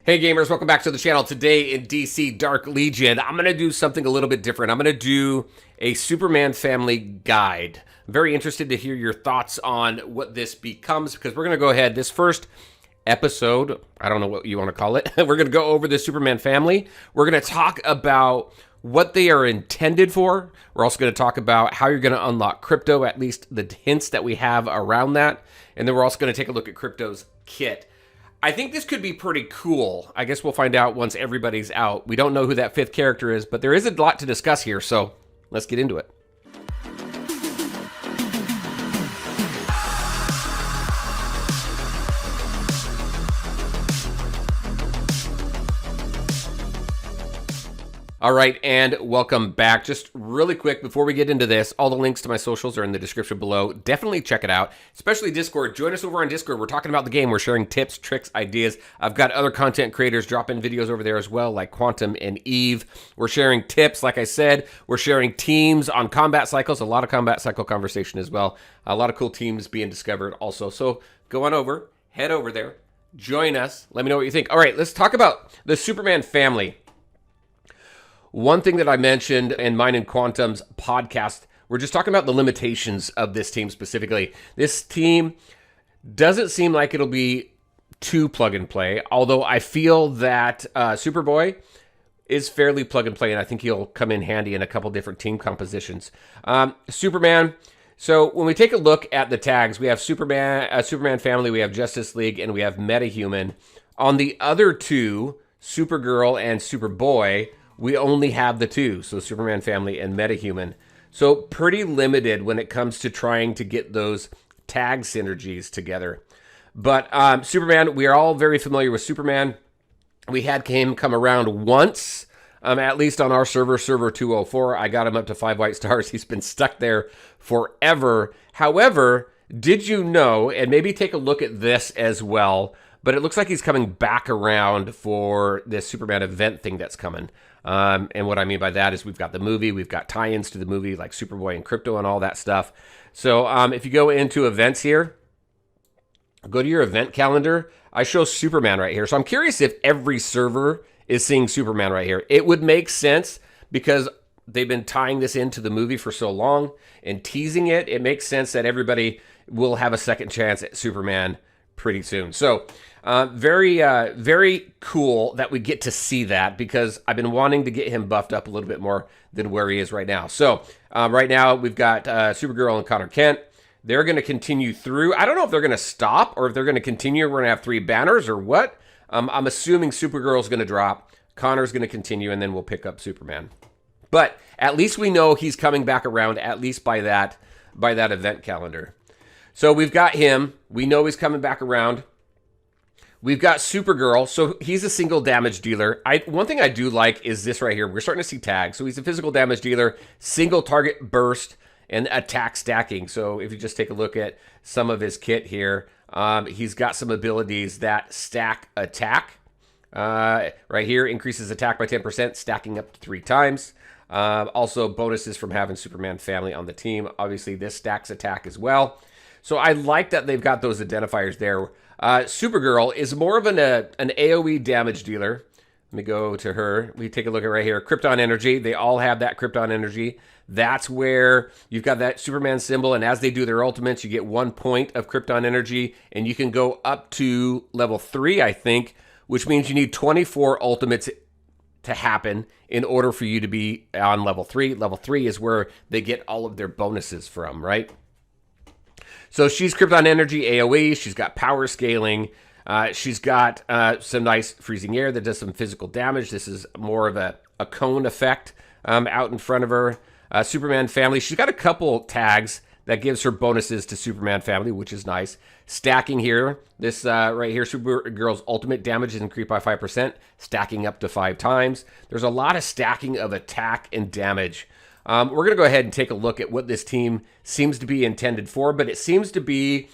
Hey gamers, welcome back to the channel. Today in DC Dark Legion, I'm going to do something a little bit different. I'm going to do a Superman family guide. I'm very interested to hear your thoughts on what this becomes because we're going to go ahead, this first episode, I don't know what you want to call it, we're going to go over the Superman family. We're going to talk about what they are intended for. We're also going to talk about how you're going to unlock Krypto, at least the hints that we have around that. And then we're also going to take a look at Krypto's kit. I think this could be pretty cool. I guess we'll find out once everybody's out. We don't know who that fifth character is, but there is a lot to discuss here, so let's get into it. All right, and welcome back. Just really quick before we get into this, all the links to my socials are in the description below. Definitely check it out, especially Discord. Join us over on Discord. We're talking about the game. We're sharing tips, tricks, ideas. I've got other content creators dropping videos over there as well, like Quantum and Eve. We're sharing tips, like I said. We're sharing teams on combat cycles, a lot of combat cycle conversation as well. A lot of cool teams being discovered also. So go on over, head over there, join us. Let me know what you think. All right, let's talk about the Superman family. One thing that I mentioned in mine and Quantum's podcast, we're just talking about the limitations of this team specifically. This team doesn't seem like it'll be too plug and play, although I feel that Superboy is fairly plug and play, and I think he'll come in handy in a couple different team compositions. Superman, so when we take a look at the tags, we have Superman family, we have Justice League, and we have Metahuman. On the other two, Supergirl and Superboy, we only have the two, so Superman family and Metahuman. So pretty limited when it comes to trying to get those tag synergies together. But Superman, we are all very familiar with Superman. We had him come around once, at least on our server 204. I got him up to 5 white stars. He's been stuck there forever. However, did you know, and maybe take a look at this as well, but it looks like he's coming back around for this Superman event thing that's coming. And what I mean by that is we've got the movie, we've got tie-ins to the movie like Superboy and Krypto and all that stuff. So if you go into events here, go to your event calendar, I show Superman right here. So I'm curious if every server is seeing Superman right here. It would make sense because they've been tying this into the movie for so long and teasing it. It makes sense that everybody will have a second chance at Superman pretty soon. So very cool that we get to see that because I've been wanting to get him buffed up a little bit more than where he is right now. So right now we've got Supergirl and Connor Kent. They're going to continue through. I don't know if they're going to stop or if they're going to continue. We're going to have 3 banners or what. I'm assuming Supergirl's going to drop. Connor's going to continue, and then we'll pick up Superman. But at least we know he's coming back around, at least by that event calendar. So we've got him. We know he's coming back around. We've got Supergirl, so he's a single damage dealer. One thing I do like is this right here. We're starting to see tags. So he's a physical damage dealer, single target burst, and attack stacking. So if you just take a look at some of his kit here, he's got some abilities that stack attack. Right here, increases attack by 10%, stacking up to 3 times. Also bonuses from having Superman family on the team. Obviously, this stacks attack as well. So I like that they've got those identifiers there. Supergirl is more of an AoE damage dealer. Let me go to her. We take a look at right here. Krypton energy. They all have that Krypton energy. That's where you've got that Superman symbol, and as they do their ultimates, you get 1 point of Krypton energy, and you can go up to level 3, I think, which means you need 24 ultimates to happen in order for you to be on level 3. Level 3 is where they get all of their bonuses from, right? So she's Krypton energy AoE. She's got power scaling. She's got some nice freezing air that does some physical damage. This is more of a cone effect out in front of her. Superman family. She's got a couple tags that gives her bonuses to Superman family, which is nice. Stacking here. This right here, Supergirl's ultimate damage is increased by 5%, stacking up to 5 times. There's a lot of stacking of attack and damage. We're going to go ahead and take a look at what this team seems to be intended for, but it seems to be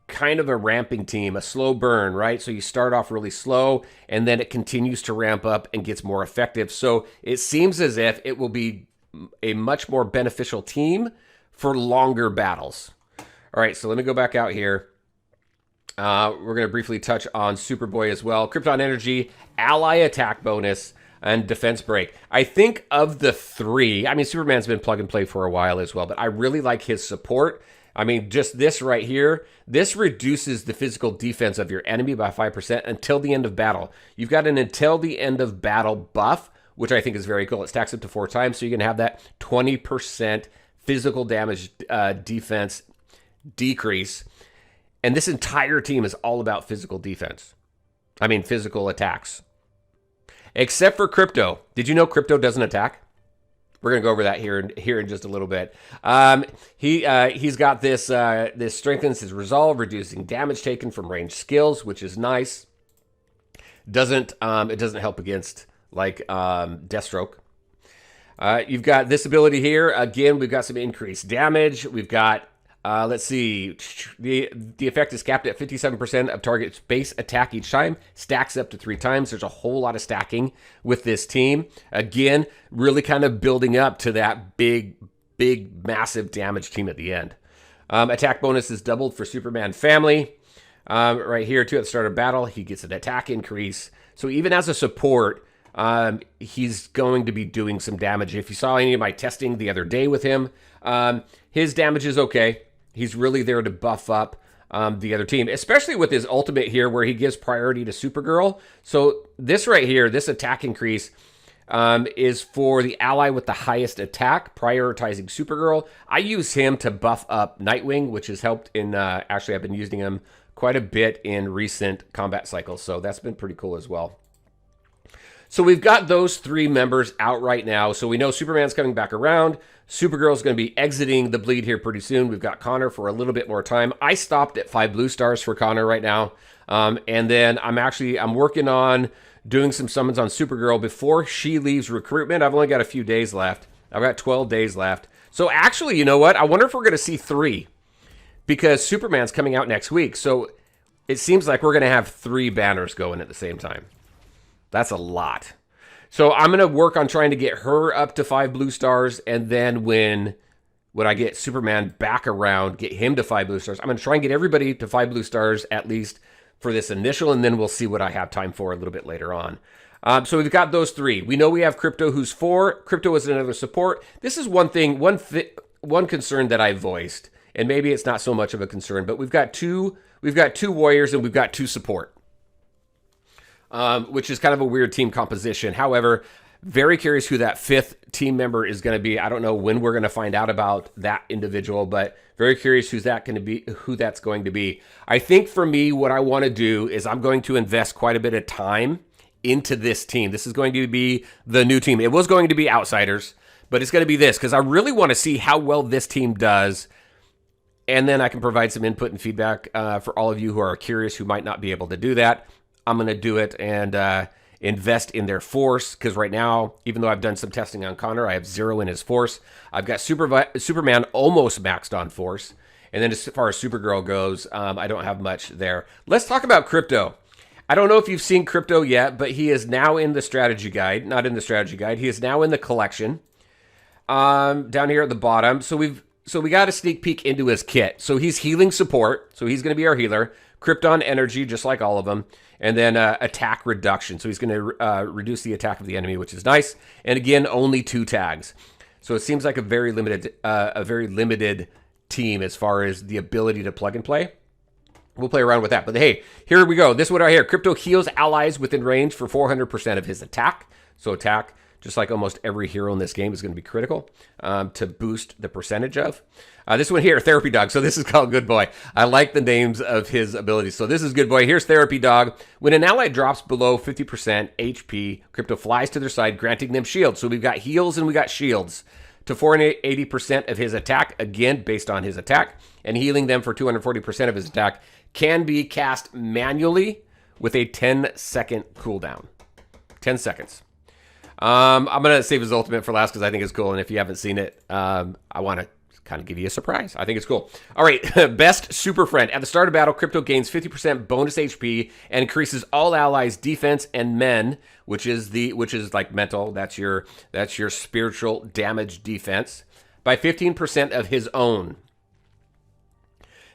kind of a ramping team, a slow burn, right? So you start off really slow, and then it continues to ramp up and gets more effective. So it seems as if it will be a much more beneficial team for longer battles. All right, so let me go back out here. We're going to briefly touch on Superboy as well. Krypton Energy, ally attack bonus, and defense break. I think of the three, I mean, Superman's been plug and play for a while as well, but I really like his support. I mean, just this right here, this reduces the physical defense of your enemy by 5% until the end of battle. You've got an until the end of battle buff, which I think is very cool. It stacks up to 4 times, so you can have that 20% physical damage defense decrease. And this entire team is all about physical defense. I mean, physical attacks. Except for Krypto. Did you know Krypto doesn't attack? We're going to go over that here in just a little bit. He's got this, this strengthens his resolve, reducing damage taken from ranged skills, which is nice. It doesn't help against, like, Deathstroke. You've got this ability here. Again, we've got some increased damage. We've got, let's see, the effect is capped at 57% of target's base attack each time. Stacks up to 3 times. There's a whole lot of stacking with this team. Again, really kind of building up to that big, massive damage team at the end. Attack bonus is doubled for Superman family. Right here, too, at the start of battle, he gets an attack increase. So even as a support, he's going to be doing some damage. If you saw any of my testing the other day with him, his damage is okay. He's really there to buff up the other team, especially with his ultimate here where he gives priority to Supergirl. So this right here, this attack increase is for the ally with the highest attack, prioritizing Supergirl. I use him to buff up Nightwing, which has helped in, actually I've been using him quite a bit in recent combat cycles. So that's been pretty cool as well. So we've got those 3 members out right now. So we know Superman's coming back around. Supergirl's going to be exiting the bleed here pretty soon. We've got Connor for a little bit more time. I stopped at 5 blue stars for Connor right now. And then I'm working on doing some summons on Supergirl before she leaves recruitment. I've only got a few days left. I've got 12 days left. So actually, you know what? I wonder if we're going to see 3 because Superman's coming out next week. So it seems like we're going to have 3 banners going at the same time. That's a lot. So I'm going to work on trying to get her up to 5 blue stars. And then when I get Superman back around, get him to 5 blue stars. I'm going to try and get everybody to 5 blue stars at least for this initial. And then we'll see what I have time for a little bit later on. So we've got those 3. We know we have Krypto, who's 4. Krypto is another support. This is one thing, one concern that I voiced. And maybe it's not so much of a concern, but we've got two warriors and we've got 2 support. Which is kind of a weird team composition. However, very curious who that 5th team member is going to be. I don't know when we're going to find out about that individual, but very curious who that's going to be. I think for me, what I want to do is I'm going to invest quite a bit of time into this team. This is going to be the new team. It was going to be Outsiders, but it's going to be this because I really want to see how well this team does. And then I can provide some input and feedback for all of you who are curious who might not be able to do that. I'm going to do it and invest in their force because right now, even though I've done some testing on Connor, I have 0 in his force. I've got Superman almost maxed on force. And then as far as Supergirl goes, I don't have much there. Let's talk about Krypto. I don't know if you've seen Krypto yet, but he is now in the strategy guide. Not in the strategy guide. He is now in the collection down here at the bottom. So we got a sneak peek into his kit. So he's healing support. So he's going to be our healer. Krypton energy, just like all of them. And then attack reduction. So he's going to reduce the attack of the enemy, which is nice. And again, only 2 tags. So it seems like a very limited team as far as the ability to plug and play. We'll play around with that. But hey, here we go. This one right here. Krypto heals allies within range for 400% of his attack. So attack, just like almost every hero in this game, is going to be critical to boost the percentage of. This one here, Therapy Dog. So this is called Good Boy. I like the names of his abilities. So this is Good Boy. Here's Therapy Dog. When an ally drops below 50% HP, Krypto flies to their side, granting them shields. So we've got heals and we got shields to 480% of his attack, again, based on his attack, and healing them for 240% of his attack can be cast manually with a 10-second cooldown. 10 seconds. I'm going to save his ultimate for last because I think it's cool. And if you haven't seen it, I want to kind of give you a surprise. I think it's cool. All right, best super friend. At the start of battle, Krypto gains 50% bonus HP and increases all allies' defense and men, which is like mental. That's your spiritual damage defense by 15% of his own.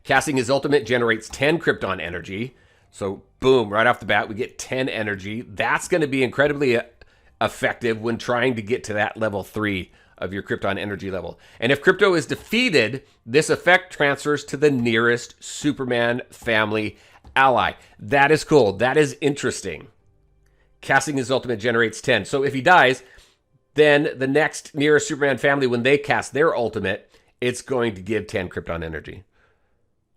Casting his ultimate generates 10 Krypton energy. So boom, right off the bat, we get 10 energy. That's going to be incredibly effective when trying to get to that level 3 of your Krypton energy level. And if Krypto is defeated, this effect transfers to the nearest Superman family ally. That is cool. That is interesting. Casting his ultimate generates 10. So if he dies, then the next nearest Superman family, when they cast their ultimate, it's going to give 10 Krypton energy.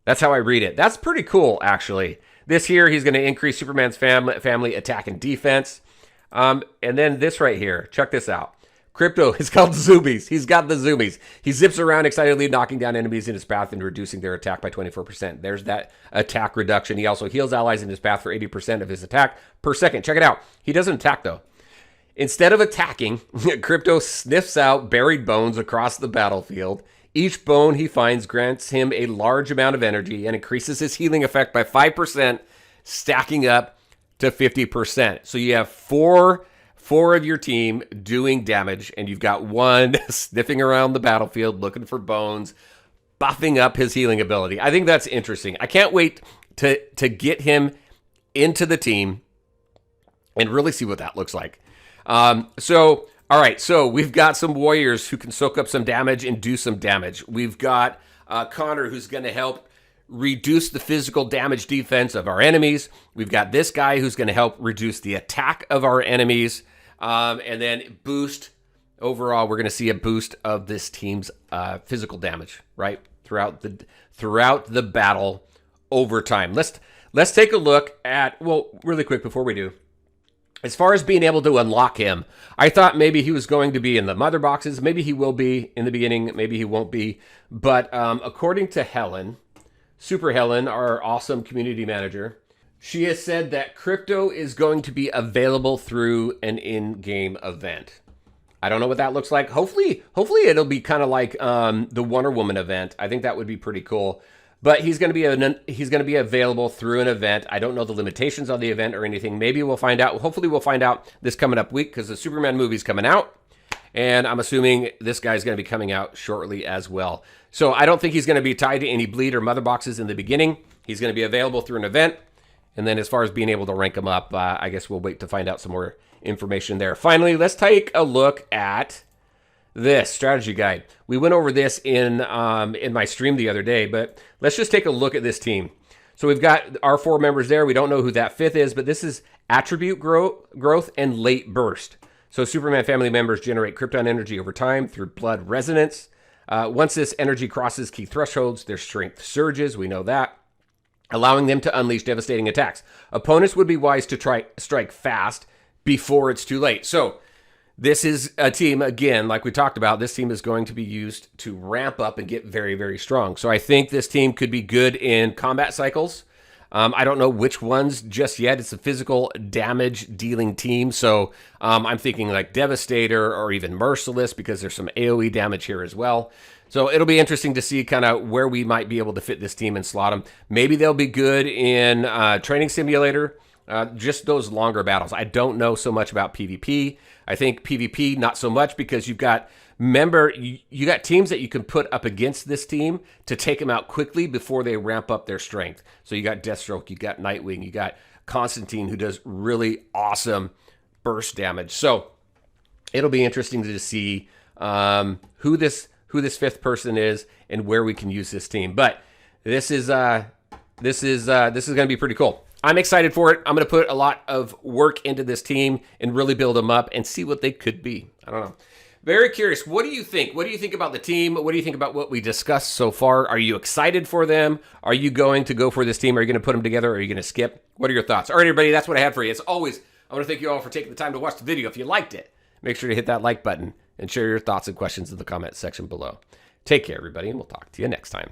That's how I read it. That's pretty cool, actually. This here, he's going to increase Superman's family attack and defense. And then this right here, check this out. Krypto is called Zoomies. He's got the Zoomies. He zips around excitedly, knocking down enemies in his path and reducing their attack by 24%. There's that attack reduction. He also heals allies in his path for 80% of his attack per second. Check it out. He doesn't attack, though. Instead of attacking, Krypto sniffs out buried bones across the battlefield. Each bone he finds grants him a large amount of energy and increases his healing effect by 5%, stacking up to 50%. So you have four of your team doing damage, and you've got one sniffing around the battlefield looking for bones, buffing up his healing ability. I think that's interesting. I can't wait to get him into the team and really see what that looks like. All right, so we've got some warriors who can soak up some damage and do some damage. We've got Connor, who's going to help reduce the physical damage defense of our enemies. We've got this guy who's going to help reduce the attack of our enemies. And then boost, overall, we're going to see a boost of this team's physical damage, right? Throughout the battle over time. Let's take a look at, well, really quick before we do. As far as being able to unlock him, I thought maybe he was going to be in the mother boxes. Maybe he will be in the beginning. Maybe he won't be. But according to Helen, Super Helen, our awesome community manager, she has said that Krypto is going to be available through an in-game event. I don't know what that looks like. Hopefully it'll be kind of like the Wonder Woman event. I think that would be pretty cool. But he's going to be available through an event. I don't know the limitations on the event or anything. Maybe we'll find out. Hopefully we'll find out this coming up week because the Superman movie's coming out. And I'm assuming this guy's going to be coming out shortly as well. So I don't think he's going to be tied to any bleed or mother boxes in the beginning. He's going to be available through an event. And then as far as being able to rank him up, I guess we'll wait to find out some more information there. Finally, let's take a look at this strategy guide. We went over this in my stream the other day, but let's just take a look at this team. So we've got our 4 members there. We don't know who that 5th is, but this is attribute growth and late burst. So Superman family members generate Krypton energy over time through blood resonance. Once this energy crosses key thresholds, their strength surges. We know that, allowing them to unleash devastating attacks. Opponents would be wise to strike fast before it's too late. So this is a team, again, like we talked about, this team is going to be used to ramp up and get very, very strong. So I think this team could be good in combat cycles. I don't know which ones just yet. It's a physical damage dealing team. So I'm thinking like Devastator or even Merciless because there's some AoE damage here as well. So it'll be interesting to see kind of where we might be able to fit this team and slot them. Maybe they'll be good in Training Simulator, just those longer battles. I don't know so much about PvP. I think PvP, not so much because you've got, remember, you got teams that you can put up against this team to take them out quickly before they ramp up their strength. So you got Deathstroke, you got Nightwing, you got Constantine, who does really awesome burst damage. So it'll be interesting to see who this 5th person is and where we can use this team. But this is going to be pretty cool. I'm excited for it. I'm going to put a lot of work into this team and really build them up and see what they could be. I don't know. Very curious. What do you think? What do you think about the team? What do you think about what we discussed so far? Are you excited for them? Are you going to go for this team? Are you going to put them together? Or are you going to skip? What are your thoughts? All right, everybody, that's what I had for you. As always, I want to thank you all for taking the time to watch the video. If you liked it, make sure to hit that like button and share your thoughts and questions in the comment section below. Take care, everybody, and we'll talk to you next time.